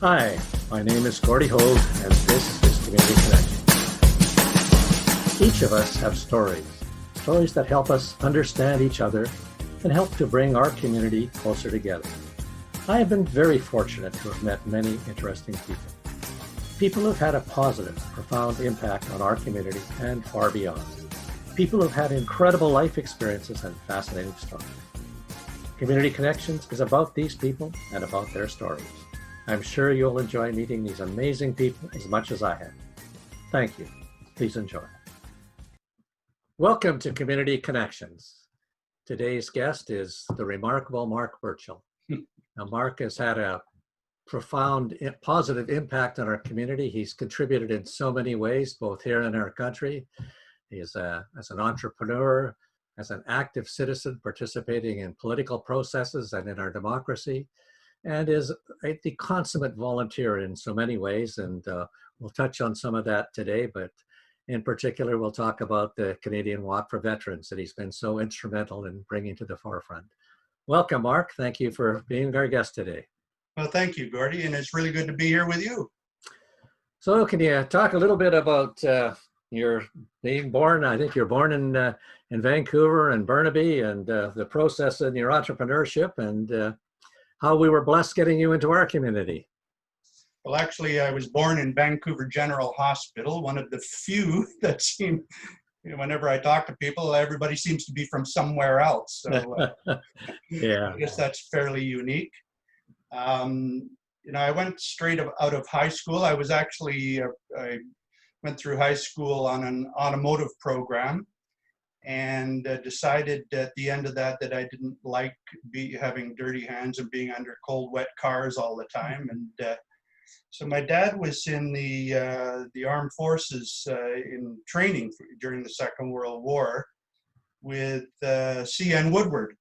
Hi, my name is Gordy Hogue, and this is Community Connection. Each of us have stories that help us understand each other and help to bring our community closer together. I have been very fortunate to have met many interesting people who've had a positive, profound impact on our community and far beyond. People who've had incredible life experiences and fascinating stories. Community Connections is about these people and about their stories. I'm sure you'll enjoy meeting these amazing people as much as I have. Thank you. Please enjoy. Welcome to Community Connections. Today's guest is the remarkable Marc Burchell. Now, Marc has had a profound, positive impact on our community. He's contributed in so many ways, both here and in our country. He is as an entrepreneur, as an active citizen participating in political processes and in our democracy, and is the consummate volunteer in so many ways. And we'll touch on some of that today, but in particular, we'll talk about the Canadian Walk for Veterans that he's been so instrumental in bringing to the forefront. Welcome, Marc. Thank you for being our guest today. Well, thank you, Gordy, and it's really good to be here with you. So can you talk a little bit about your being born? I think you're born in Vancouver and Burnaby, and the process in your entrepreneurship and how we were blessed getting you into our community. Well, actually, I was born in Vancouver General Hospital, one of the few that seem, whenever I talk to people, everybody seems to be from somewhere else. So yeah, I guess that's fairly unique. I went straight out of high school. I was actually, I went through high school on an automotive program and decided at the end of that I didn't like having dirty hands and being under cold, wet cars all the time. And so my dad was in the armed forces in training during the Second World War with C.N. Woodward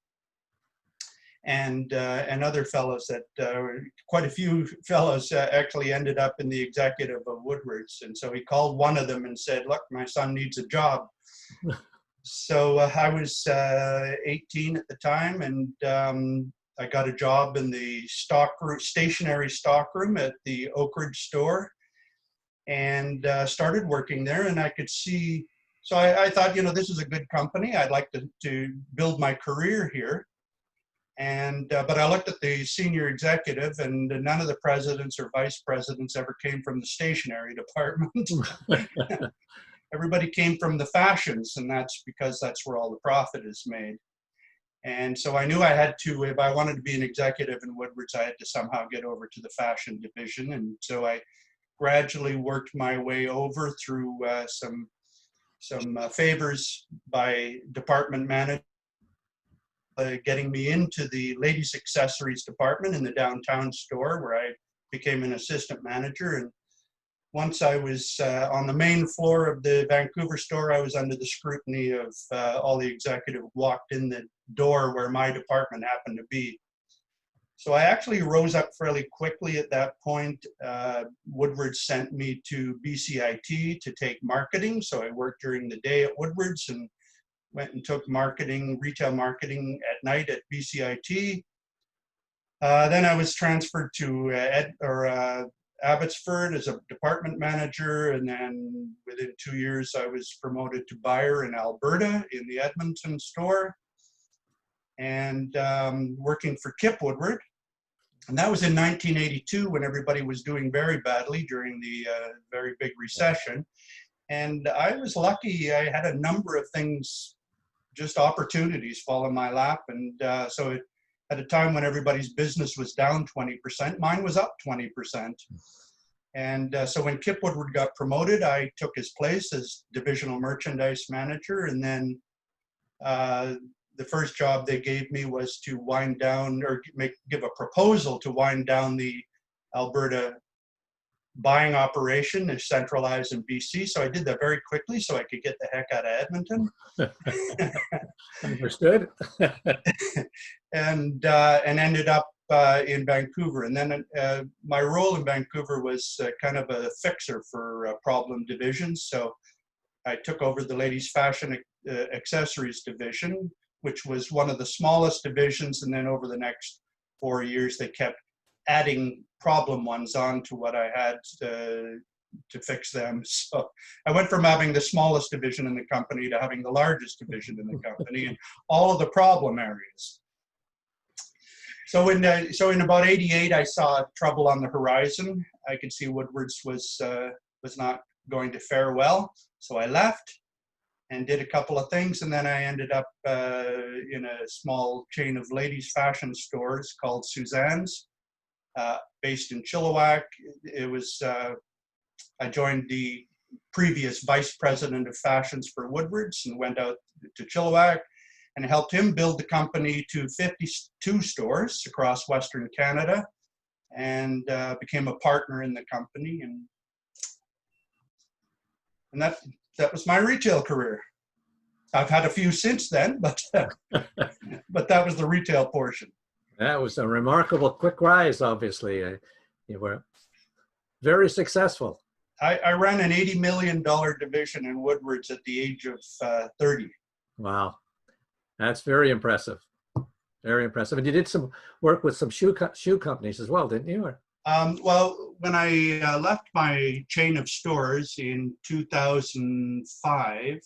and other fellows that quite a few fellows actually ended up in the executive of Woodward's. And so he called one of them and said, "Look, my son needs a job." So I was 18 at the time, and I got a job in the stationary stockroom at the Oak Ridge store, and started working there. And I could see, so I thought, this is a good company. I'd like to build my career here. And but I looked at the senior executive, and none of the presidents or vice presidents ever came from the stationery department. Everybody came from the fashions, and that's because that's where all the profit is made. And so I knew I had to, if I wanted to be an executive in Woodward's, I had to somehow get over to the fashion division. And so I gradually worked my way over through some favors by department manager, getting me into the ladies' accessories department in the downtown store, where I became an assistant manager. And once I was on the main floor of the Vancouver store, I was under the scrutiny of all the executives walked in the door where my department happened to be. So I actually rose up fairly quickly at that point. Woodward sent me to BCIT to take marketing. So I worked during the day at Woodward's and went and took retail marketing at night at BCIT. Then I was transferred to Abbotsford as a department manager, and then within 2 years I was promoted to buyer in Alberta in the Edmonton store, and working for Kip Woodward. And that was in 1982 when everybody was doing very badly during the very big recession. And I was lucky. I had a number of things, just opportunities fall in my lap. And so at a time when everybody's business was down 20%, mine was up 20%. And so when Kip Woodward got promoted, I took his place as divisional merchandise manager. And then the first job they gave me was to wind down or give a proposal to wind down the Alberta buying operation and centralize in BC. So I did that very quickly so I could get the heck out of Edmonton. Understood. and ended up in Vancouver. And then my role in Vancouver was kind of a fixer for problem divisions. So I took over the ladies' fashion accessories division, which was one of the smallest divisions. And then over the next 4 years, they kept adding problem ones onto what I had to fix them. So I went from having the smallest division in the company to having the largest division in the company and all of the problem areas. So in about '88, I saw trouble on the horizon. I could see Woodward's was not going to fare well. So I left and did a couple of things, and then I ended up in a small chain of ladies' fashion stores called Suzanne's, based in Chilliwack. It was I joined the previous vice president of fashions for Woodward's and went out to Chilliwack and helped him build the company to 52 stores across Western Canada, and became a partner in the company. And that was my retail career. I've had a few since then, but but that was the retail portion. That was a remarkable quick rise, obviously. You were very successful. I ran an $80 million division in Woodward's at the age of 30. Wow. That's very impressive. Very impressive. And you did some work with some shoe companies as well, didn't you? Well, when I left my chain of stores in 2005,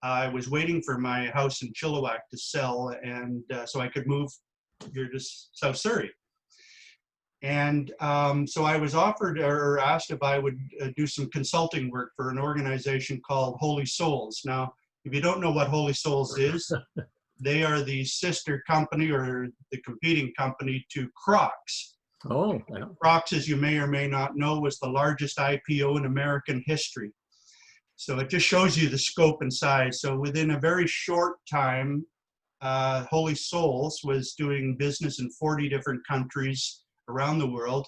I was waiting for my house in Chilliwack to sell, and so I could move here to South Surrey. And so I was offered or asked if I would do some consulting work for an organization called Holy Souls. Now, if you don't know what Holy Souls is, they are the sister company or the competing company to Crocs. Oh, yeah. Crocs, as you may or may not know, was the largest IPO in American history. So it just shows you the scope and size. So within a very short time, Holy Souls was doing business in 40 different countries around the world.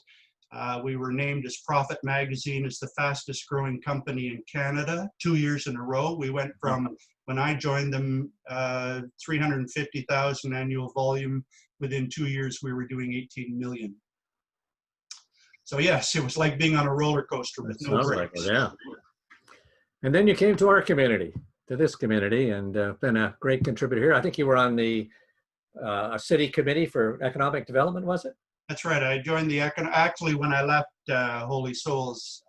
We were named as Profit Magazine as the fastest growing company in Canada 2 years in a row. We went from, when I joined them, 350,000 annual volume. Within 2 years, we were doing 18 million. So yes, it was like being on a roller coaster with no brakes. Like, yeah. And then you came to our community, to this community, and been a great contributor here. I think you were on the a city committee for economic development, was it? That's right. I joined the actually when I left Holy Souls,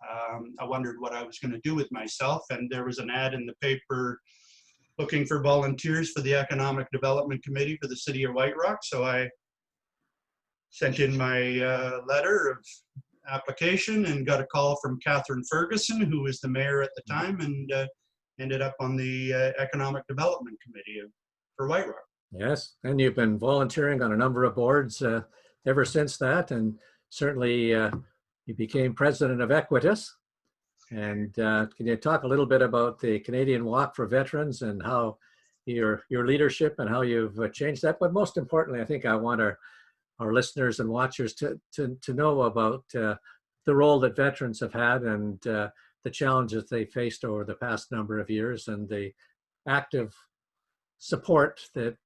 I wondered what I was going to do with myself, and there was an ad in the paper looking for volunteers for the economic development committee for the city of White Rock. So I sent in my letter of application and got a call from Catherine Ferguson, who was the mayor at the time, and ended up on the economic development committee for White Rock. Yes, and you've been volunteering on a number of boards ever since that, and certainly you became president of Equitas. And can you talk a little bit about the Canadian Walk for Veterans and how your leadership and how you've changed that? But most importantly, I think I want our listeners and watchers to know about the role that veterans have had and the challenges they faced over the past number of years, and the active support that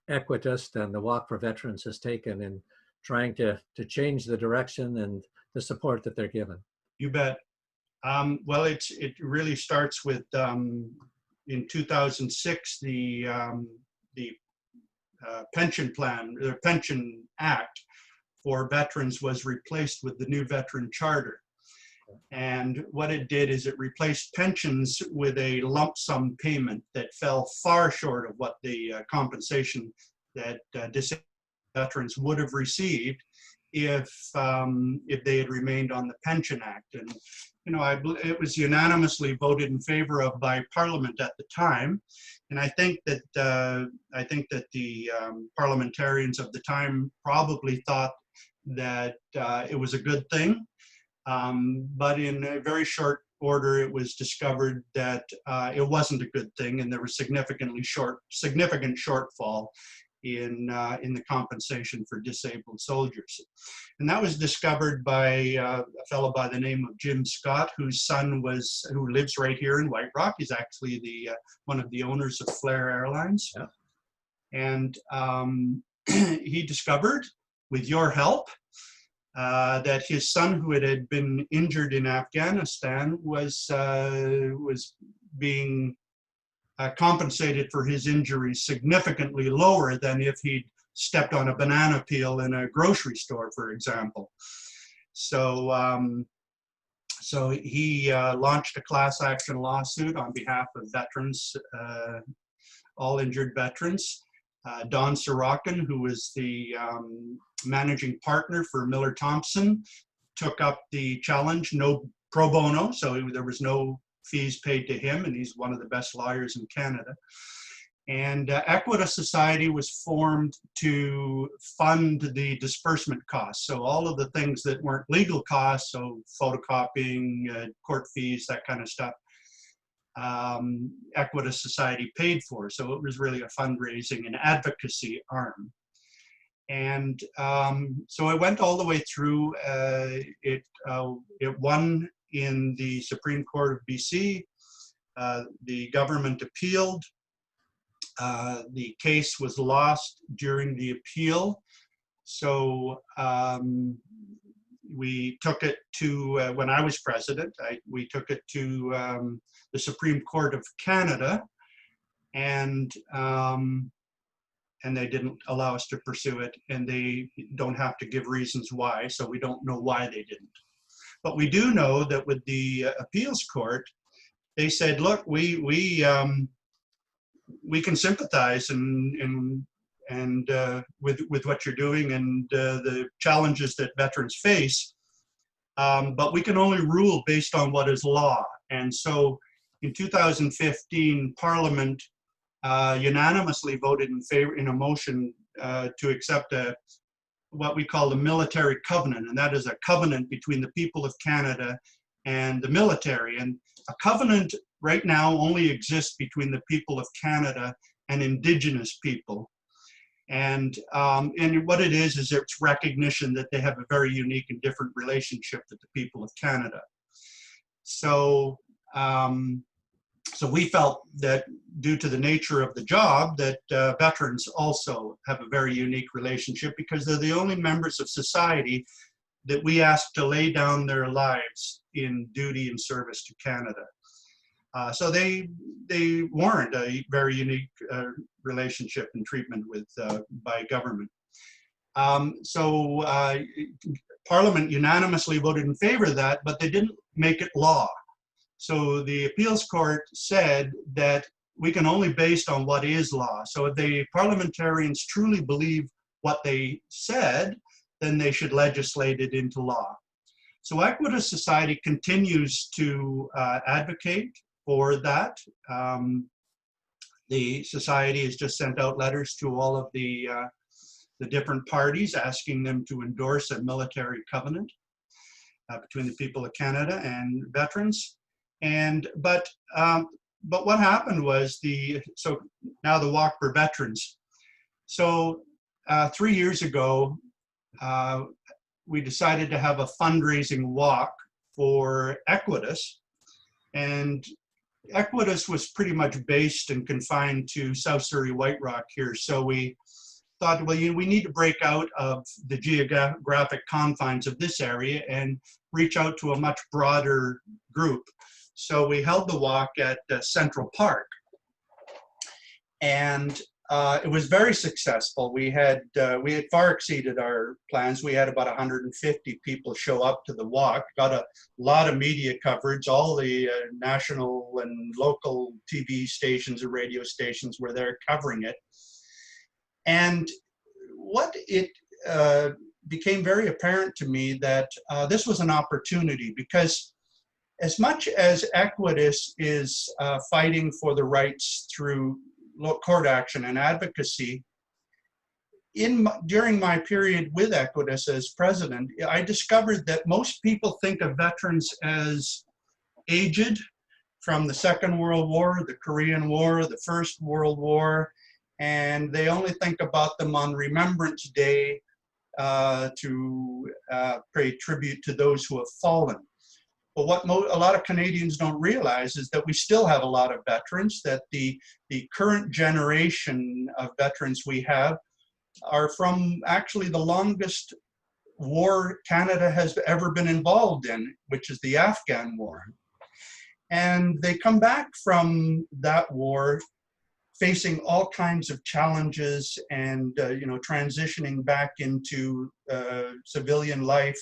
Equitas and the Walk for Veterans has taken in trying to change the direction and the support that they're given. You bet. Well, it really starts with in 2006 the pension plan, the Pension Act for veterans was replaced with the new Veteran Charter. And what it did is it replaced pensions with a lump sum payment that fell far short of what the compensation that disabled veterans would have received if they had remained on the Pension Act. And it was unanimously voted in favor of by Parliament at the time. And I think that the parliamentarians of the time probably thought that it was a good thing. But in a very short order, it was discovered that it wasn't a good thing, and there was significant shortfall in the compensation for disabled soldiers. And that was discovered by a fellow by the name of Jim Scott, who lives right here in White Rock. He's actually one of the owners of Flair Airlines. Yeah. And he discovered, with your help, that his son, who had been injured in Afghanistan, was being compensated for his injuries significantly lower than if he'd stepped on a banana peel in a grocery store, for example. So, so he launched a class action lawsuit on behalf of veterans, all injured veterans. Don Sorokin, who was the managing partner for Miller Thompson, took up the challenge, no pro bono, so there was no fees paid to him, and he's one of the best lawyers in Canada. And Equita Society was formed to fund the disbursement costs. So all of the things that weren't legal costs, so photocopying, court fees, that kind of stuff, Equita Society paid for. So it was really a fundraising and advocacy arm. And so it went all the way through. It won in the Supreme Court of BC. The government appealed. The case was lost during the appeal. So we took it to, when I was president, we took it to the Supreme Court of Canada, and they didn't allow us to pursue it, and they don't have to give reasons why, so we don't know why they didn't. But we do know that with the appeals court, they said, look, we can sympathize and with what you're doing and the challenges that veterans face, but we can only rule based on what is law. And so in 2015, Parliament unanimously voted in favor in a motion to accept what we call the military covenant, and that is a covenant between the people of Canada and the military. And a covenant right now only exists between the people of Canada and Indigenous people. And what it is it's recognition that they have a very unique and different relationship with the people of Canada. So, so we felt that due to the nature of the job that veterans also have a very unique relationship, because they're the only members of society that we ask to lay down their lives in duty and service to Canada. So they warrant a very unique relationship and treatment with by government. So Parliament unanimously voted in favor of that, but they didn't make it law. So the appeals court said that we can only based on what is law. So if the parliamentarians truly believe what they said, then they should legislate it into law. So Equita Society continues to advocate for that. The society has just sent out letters to all of the different parties asking them to endorse a military covenant between the people of Canada and veterans. And but what happened was so now the Walk for Veterans. So 3 years ago, we decided to have a fundraising walk for Equitas, and Equitas was pretty much based and confined to South Surrey White Rock here. So we thought, well, we need to break out of the geographic confines of this area and reach out to a much broader group. So we held the walk at Central Park, and it was very successful. We had far exceeded our plans. We had about 150 people show up to the walk, got a lot of media coverage. All the national and local TV stations and radio stations were there covering it. And what it became very apparent to me that this was an opportunity, because as much as Equitas is fighting for the rights through court action and advocacy, during my period with Equitas as president, I discovered that most people think of veterans as aged from the Second World War, the Korean War, the First World War, and they only think about them on Remembrance Day to pay tribute to those who have fallen. But what a lot of Canadians don't realize is that we still have a lot of veterans, that the current generation of veterans we have are from actually the longest war Canada has ever been involved in, which is the Afghan War. And they come back from that war facing all kinds of challenges and transitioning back into civilian life.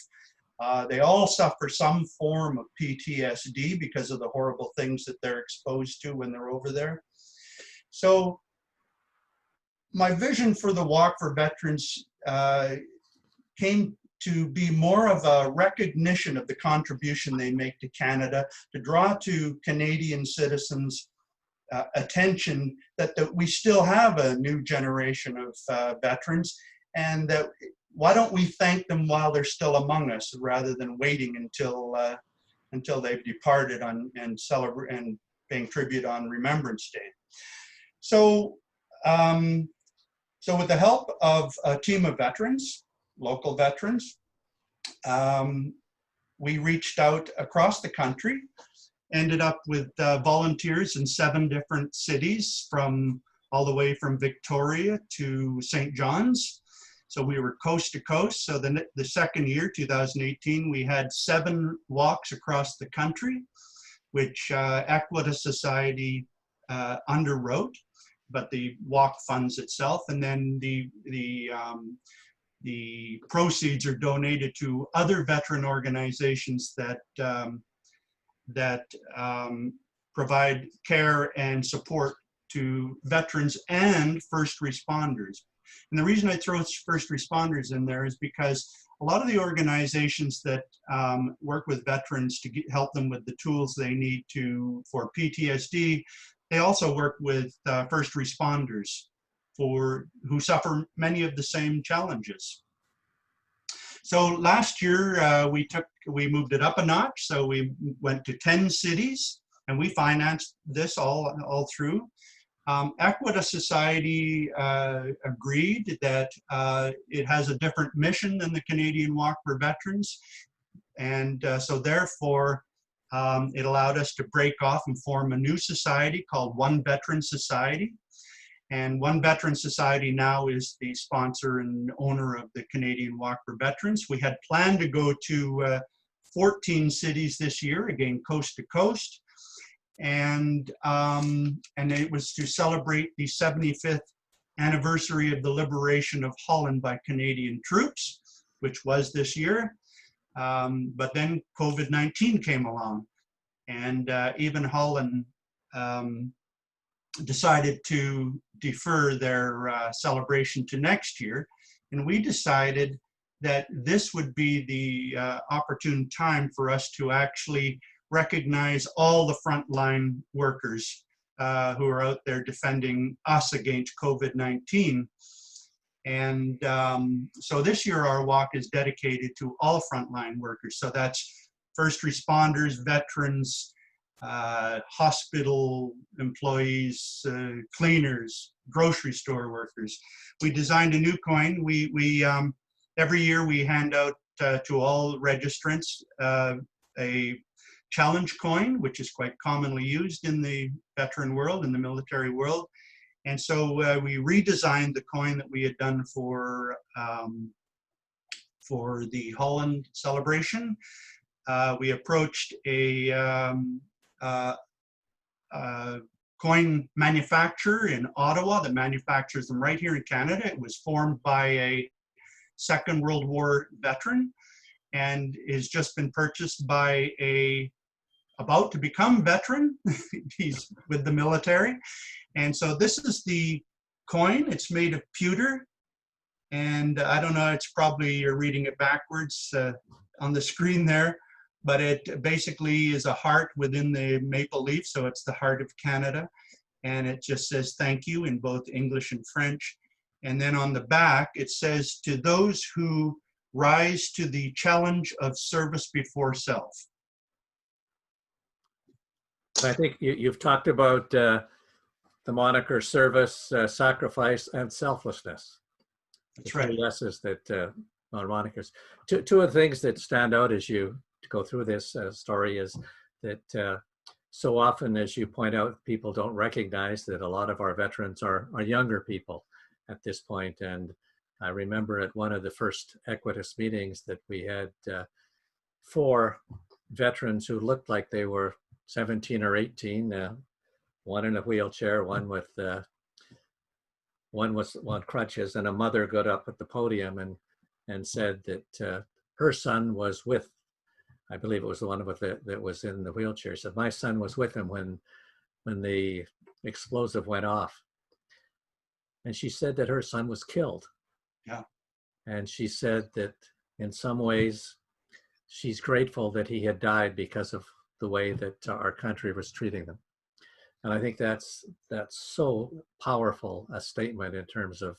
They all suffer some form of PTSD because of the horrible things that they're exposed to when they're over there. So my vision for the Walk for Veterans came to be more of a recognition of the contribution they make to Canada, to draw to Canadian citizens' attention that we still have a new generation of veterans, and that why don't we thank them while they're still among us rather than waiting until they've departed and celebrate and paying tribute on Remembrance Day. So, so with the help of a team of veterans, local veterans, we reached out across the country, ended up with volunteers in 7 different cities, from all the way from Victoria to St. John's. So we were coast to coast. So the second year, 2018, we had 7 walks across the country, which Equita Society underwrote, but the walk funds itself, and then the proceeds are donated to other veteran organizations that provide care and support to veterans and first responders. And the reason I throw first responders in there is because a lot of the organizations that work with veterans to help them with the tools they need for PTSD, they also work with first responders who suffer many of the same challenges. So last year we moved it up a notch. So we went to 10 cities, and we financed this all through. Equita Society agreed that it has a different mission than the Canadian Walk for Veterans, and so therefore it allowed us to break off and form a new society called One Veteran Society. And One Veteran Society now is the sponsor and owner of the Canadian Walk for Veterans. We had planned to go to 14 cities this year, again, coast to coast. And it was to celebrate the 75th anniversary of the liberation of Holland by Canadian troops, which was this year. But then COVID-19 came along, and even Holland decided to defer their celebration to next year. And we decided that this would be the opportune time for us to actually recognize all the frontline workers who are out there defending us against COVID-19. And so this year our walk is dedicated to all frontline workers. So that's first responders, veterans, hospital employees, cleaners, grocery store workers. We designed a new coin. We every year we hand out to all registrants a challenge coin, which is quite commonly used in the veteran world, in the military world. And so we redesigned the coin that we had done for the Holland celebration. We approached a coin manufacturer in Ottawa that manufactures them right here in Canada. It was formed by a Second World War veteran and has just been purchased by a about to become veteran. He's with the military. And so this is the coin. It's made of pewter. And I don't know, it's probably you're reading it backwards on the screen there, but it basically is a heart within the maple leaf. So it's the heart of Canada. And it just says thank you in both English and French. And then on the back, it says, to those who rise to the challenge of service before self. I think you've talked about the moniker service, sacrifice, and selflessness. That's right. Yeses that on monikers. Two of the things that stand out as you go through this story is that so often, as you point out, people don't recognize that a lot of our veterans are younger people at this point. And I remember at one of the first Equitas meetings that we had 4 veterans who looked like they were 17 or 18, one in a wheelchair, one with one was on crutches, and a mother got up at the podium and said that her son was with, I believe it was the one with that was in the wheelchair, said my son was with him when the explosive went off. And she said that her son was killed. Yeah. And she said that in some ways she's grateful that he had died because of the way that our country was treating them. And I think that's so powerful a statement in terms of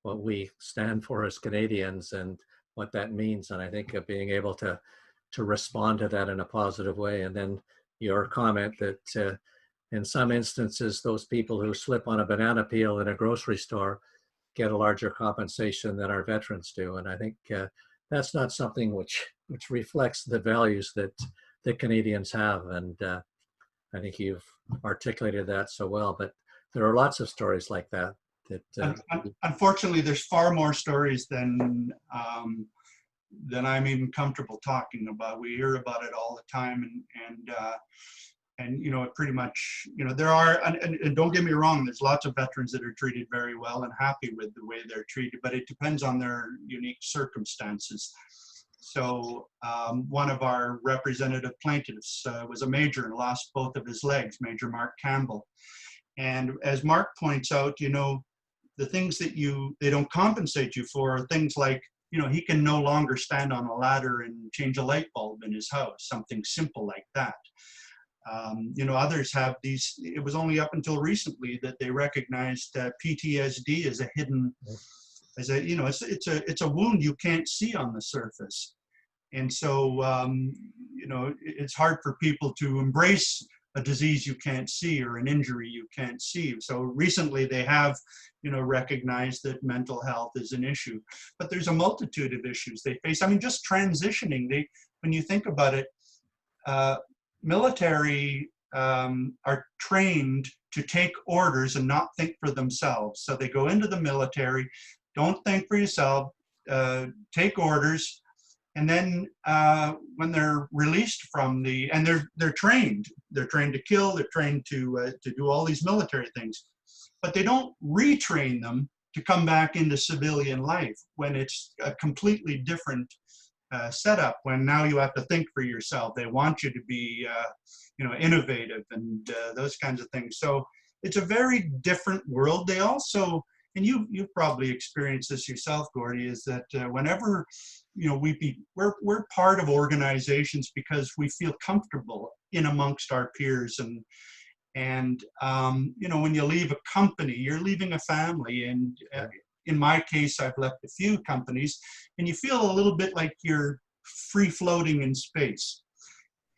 what we stand for as Canadians and what that means. And I think of being able to respond to that in a positive way. And then your comment that in some instances, those people who slip on a banana peel in a grocery store get a larger compensation than our veterans do. And I think that's not something which reflects the values that Canadians have. And I think you've articulated that so well, but there are lots of stories like that. Unfortunately, there's far more stories than I'm even comfortable talking about. We hear about it all the time, and you know, it pretty much, you know, there are, and don't get me wrong, there's lots of veterans that are treated very well and happy with the way they're treated, but it depends on their unique circumstances. So one of our representative plaintiffs was a major and lost both of his legs, Major Marc Campbell. And as Marc points out, you know, the things that they don't compensate you for are things like, you know, he can no longer stand on a ladder and change a light bulb in his house, something simple like that. You know, others have these, it was only up until recently that they recognized PTSD as a hidden, you know, it's a wound you can't see on the surface. And so, you know, it's hard for people to embrace a disease you can't see or an injury you can't see. So recently they have, you know, recognized that mental health is an issue, but there's a multitude of issues they face. I mean, just transitioning, when you think about it, military are trained to take orders and not think for themselves. So they go into the military, don't think for yourself, take orders, and then when they're released from and they're trained to kill, they're trained to do all these military things, but they don't retrain them to come back into civilian life when it's a completely different setup, when now you have to think for yourself. They want you to be, you know, innovative and those kinds of things. So it's a very different world. They also, and you've probably experienced this yourself, Gordy, is that whenever, you know, we're part of organizations because we feel comfortable in amongst our peers, and you know, when you leave a company, you're leaving a family, and in my case, I've left a few companies, and you feel a little bit like you're free floating in space.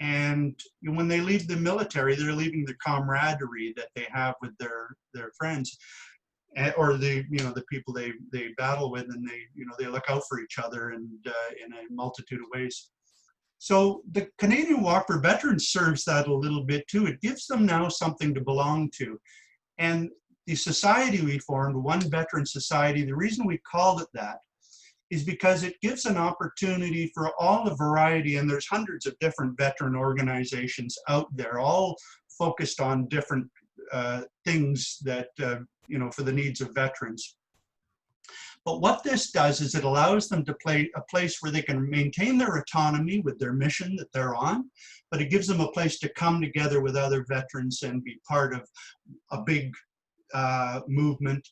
And when they leave the military, they're leaving the camaraderie that they have with their friends, or the, you know, the people they battle with, and they look out for each other and in a multitude of ways. So the Canadian Walk for Veterans serves that a little bit too. It gives them now something to belong to. And the society we formed, One Veteran Society, the reason we called it that is because it gives an opportunity for all the variety, and there's hundreds of different veteran organizations out there, all focused on different things that, you know, for the needs of veterans. But what this does is it allows them to play a place where they can maintain their autonomy with their mission that they're on, but it gives them a place to come together with other veterans and be part of a big movement.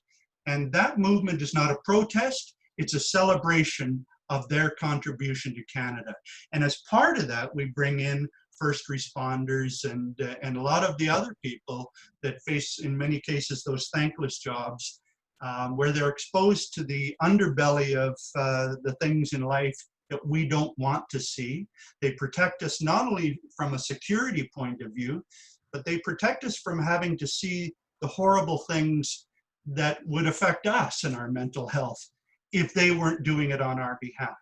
And that movement is not a protest, it's a celebration of their contribution to Canada. And as part of that, we bring in first responders and a lot of the other people that face, in many cases, those thankless jobs, where they're exposed to the underbelly of the things in life that we don't want to see. They protect us not only from a security point of view, but they protect us from having to see the horrible things that would affect us and our mental health if they weren't doing it on our behalf.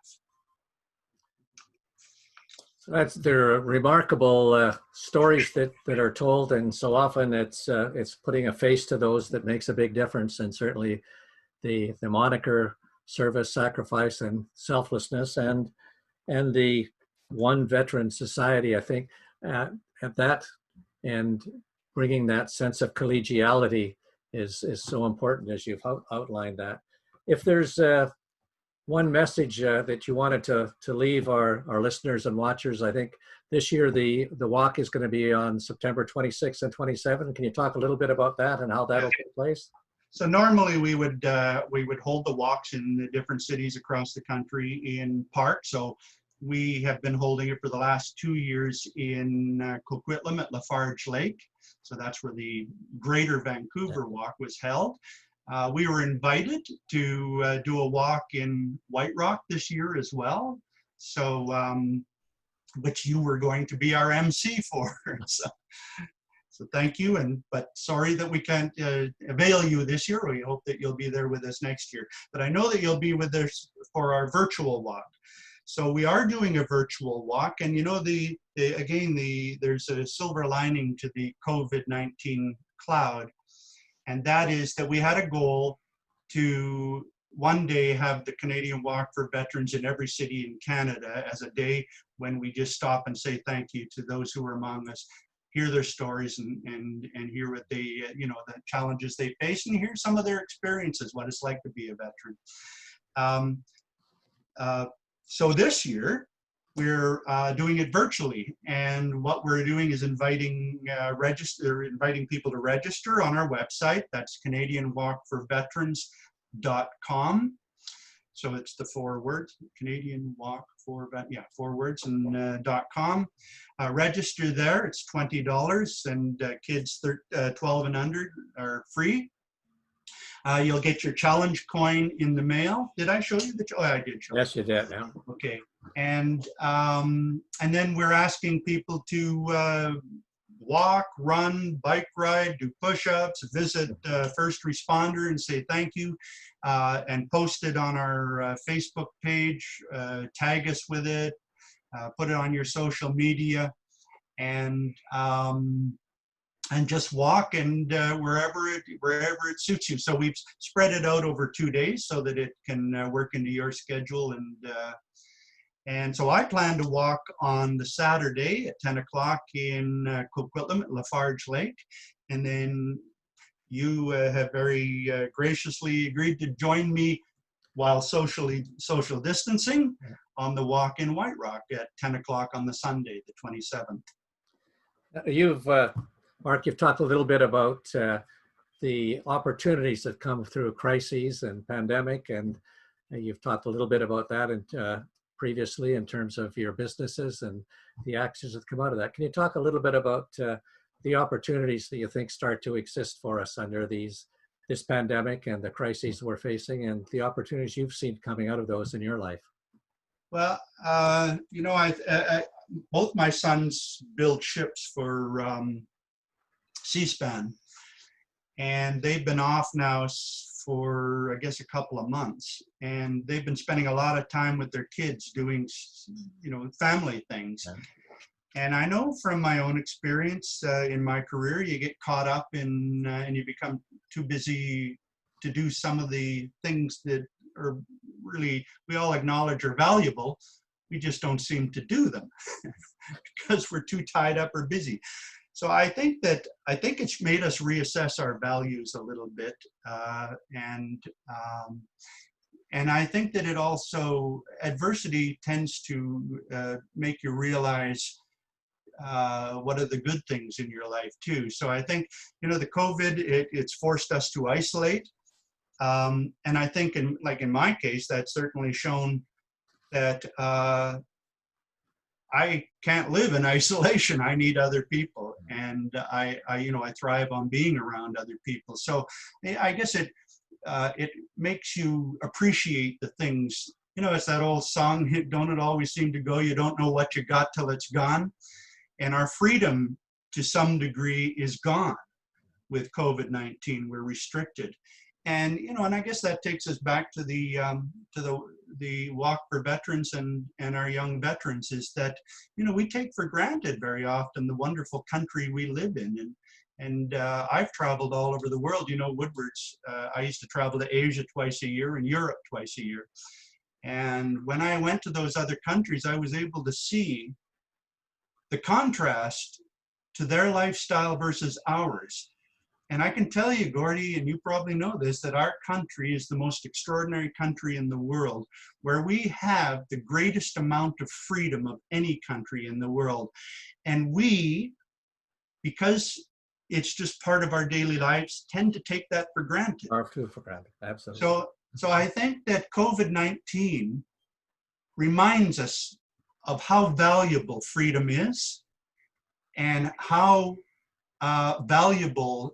They're remarkable stories that are told, and so often it's putting a face to those that makes a big difference. And certainly the moniker service, sacrifice, and selflessness, and the One Veteran Society, I think, at that and bringing that sense of collegiality is so important as you've outlined that. If there's one message that you wanted to leave our listeners and watchers, I think this year the walk is going to be on September 26th and 27th. Can you talk a little bit about that and how that'll take place? So normally we would hold the walks in the different cities across the country in parks. So we have been holding it for the last 2 years in Coquitlam at Lafarge Lake. So that's where the Greater Vancouver Walk was held. We were invited to do a walk in White Rock this year as well. So, which you were going to be our MC for. So thank you, but sorry that we can't avail you this year. We hope that you'll be there with us next year. But I know that you'll be with us for our virtual walk. So we are doing a virtual walk, and you know, there's a silver lining to the COVID-19 cloud, and that is that we had a goal to one day have the Canadian Walk for Veterans in every city in Canada as a day when we just stop and say thank you to those who are among us, hear their stories and hear what they, you know, the challenges they face, and hear some of their experiences, what it's like to be a veteran. So this year, we're doing it virtually, and what we're doing is inviting people to register on our website. That's CanadianWalkForVeterans.com. So it's the 4 words, Canadian Walk for, 4 words, and .com. Register there, it's $20, and kids 12 and under are free. You'll get your challenge coin in the mail. Did I show you the? Oh, I did show you. Yes, you did. Yeah. Okay, and then we're asking people to walk, run, bike ride, do push-ups, visit first responder and say thank you, and post it on our Facebook page, tag us with it, put it on your social media, and just walk and wherever it suits you. So we've spread it out over 2 days so that it can work into your schedule, and so I plan to walk on the Saturday at 10 o'clock in Coquitlam at Lafarge Lake, and then you have very graciously agreed to join me while social distancing on the walk in White Rock at 10 o'clock on the Sunday, the 27th. Marc, you've talked a little bit about the opportunities that come through crises and pandemic, and you've talked a little bit about that previously in terms of your businesses and the actions that come out of that. Can you talk a little bit about the opportunities that you think start to exist for us under this pandemic and the crises we're facing, and the opportunities you've seen coming out of those in your life? Well, you know, both my sons build ships for C-SPAN, and they've been off now for, I guess, a couple of months, and they've been spending a lot of time with their kids doing, you know, family things. And I know from my own experience in my career, you get caught up in and you become too busy to do some of the things that are really, we all acknowledge are valuable. We just don't seem to do them because we're too tied up or busy. So I think it's made us reassess our values a little bit, and I think that it also, adversity tends to make you realize what are the good things in your life too. So I think, you know, the COVID, it's forced us to isolate, and I think in my case, that's certainly shown that I can't live in isolation. I need other people, and I thrive on being around other people. So I guess it makes you appreciate the things. You know, it's that old song, "Don't it always seem to go? You don't know what you got till it's gone." And our freedom, to some degree, is gone with COVID-19. We're restricted, and you know, and I guess that takes us back to the Walk for Veterans and our young veterans, is that, you know, we take for granted very often the wonderful country we live in, and I've traveled all over the world. You know, Woodward's, I used to travel to Asia twice a year and Europe twice a year, and when I went to those other countries, I was able to see the contrast to their lifestyle versus ours. And I can tell you, Gordy, and you probably know this, that our country is the most extraordinary country in the world, where we have the greatest amount of freedom of any country in the world. And we, because it's just part of our daily lives, tend to take that for granted. Our food for granted, absolutely. So I think that COVID-19 reminds us of how valuable freedom is and how valuable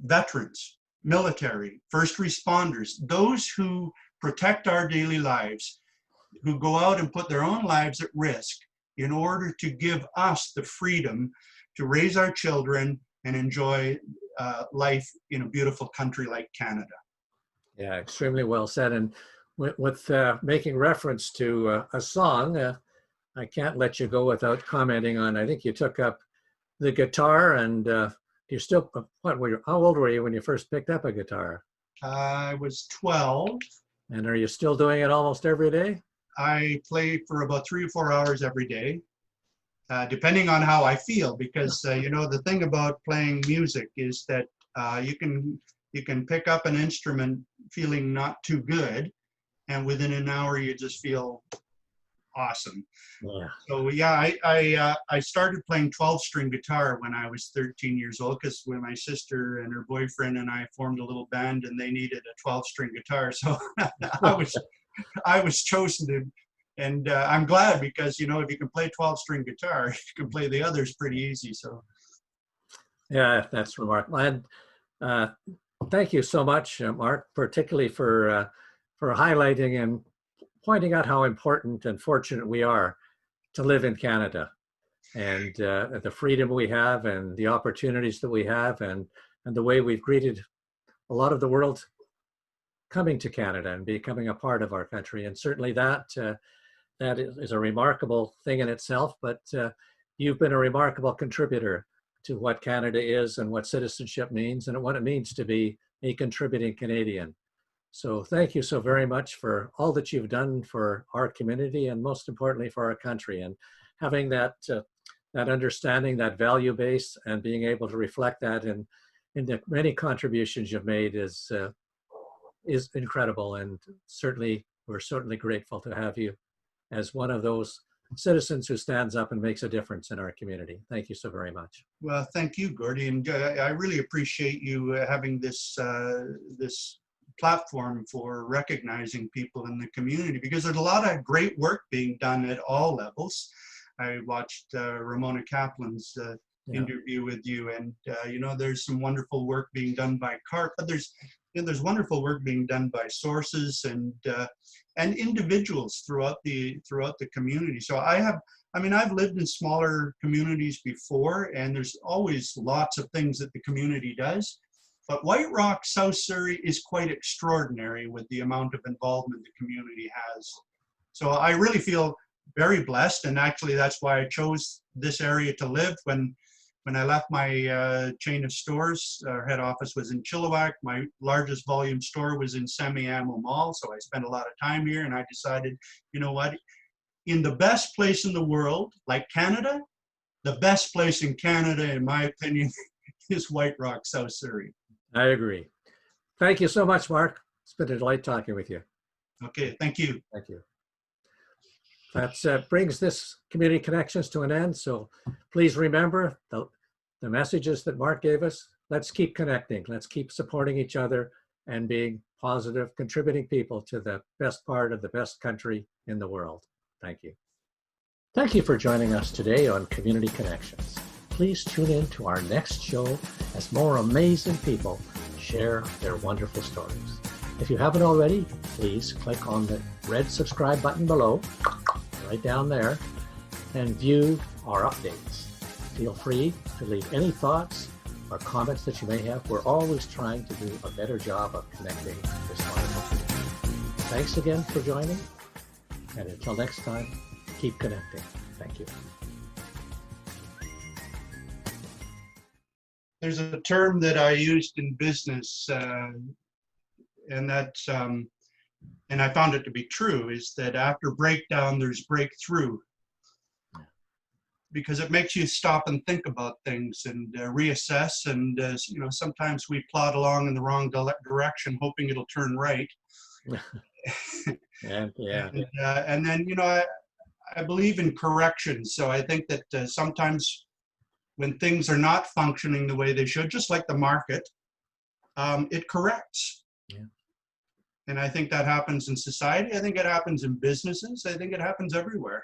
veterans, military, first responders, those who protect our daily lives, who go out and put their own lives at risk in order to give us the freedom to raise our children and enjoy life in a beautiful country like Canada. Yeah, extremely well said. And with making reference to a song, I can't let you go without commenting on, I think you took up the guitar, and you're still, how old were you when you first picked up a guitar? I was 12. And are you still doing it almost every day? I play for about 3 or 4 hours every day, depending on how I feel, because you know, the thing about playing music is that you can pick up an instrument feeling not too good, and within an hour you just feel awesome. Yeah. So yeah, I started playing 12-string guitar when I was 13 years old, because when my sister and her boyfriend and I formed a little band and they needed a 12-string guitar, so I was chosen to, and I'm glad, because you know, if you can play 12-string guitar, you can play the others pretty easy. So Yeah, that's remarkable. And thank you so much, Marc, particularly for highlighting and pointing out how important and fortunate we are to live in Canada, and the freedom we have and the opportunities that we have, and the way we've greeted a lot of the world coming to Canada and becoming a part of our country. And certainly that is a remarkable thing in itself, but you've been a remarkable contributor to what Canada is and what citizenship means and what it means to be a contributing Canadian. So thank you so very much for all that you've done for our community, and most importantly for our country, and having that understanding, that value base, and being able to reflect that in the many contributions you've made is incredible. And certainly, we're certainly grateful to have you as one of those citizens who stands up and makes a difference in our community. Thank you so very much. well, thank you, Gordy, and I really appreciate you having this platform for recognizing people in the community, because there's a lot of great work being done at all levels. I watched Ramona Kaplan's interview with you, and you know, there's some wonderful work being done by CARP, but there's wonderful work being done by sources and individuals throughout the community. So I've lived in smaller communities before, and there's always lots of things that the community does. But White Rock, South Surrey is quite extraordinary with the amount of involvement the community has. So I really feel very blessed, and actually that's why I chose this area to live. When I left my chain of stores, our head office was in Chilliwack. My largest volume store was in Semi-Ammo Mall, so I spent a lot of time here, and I decided, you know what, in the best place in the world, like Canada, the best place in Canada, in my opinion, is White Rock, South Surrey. I agree. Thank you so much, Marc. It's been a delight talking with you. Okay, thank you. Thank you. That brings this Community Connections to an end. So please remember the messages that Marc gave us. Let's keep connecting. Let's keep supporting each other and being positive, contributing people to the best part of the best country in the world. Thank you. Thank you for joining us today on Community Connections. Please tune in to our next show as more amazing people share their wonderful stories. If you haven't already, please click on the red subscribe button below, right down there, and view our updates. Feel free to leave any thoughts or comments that you may have. We're always trying to do a better job of connecting this wonderful community. Thanks again for joining, and until next time, keep connecting. Thank you. There's a term that I used in business, and that's, and I found it to be true, is that after breakdown, there's breakthrough. because it makes you stop and think about things and reassess. And you know, sometimes we plod along in the wrong direction, hoping it'll turn right. Yeah. And then, you know, I believe in corrections. So I think that sometimes when things are not functioning the way they should, just like the market, it corrects. Yeah. And I think that happens in society. I think it happens in businesses. I think it happens everywhere.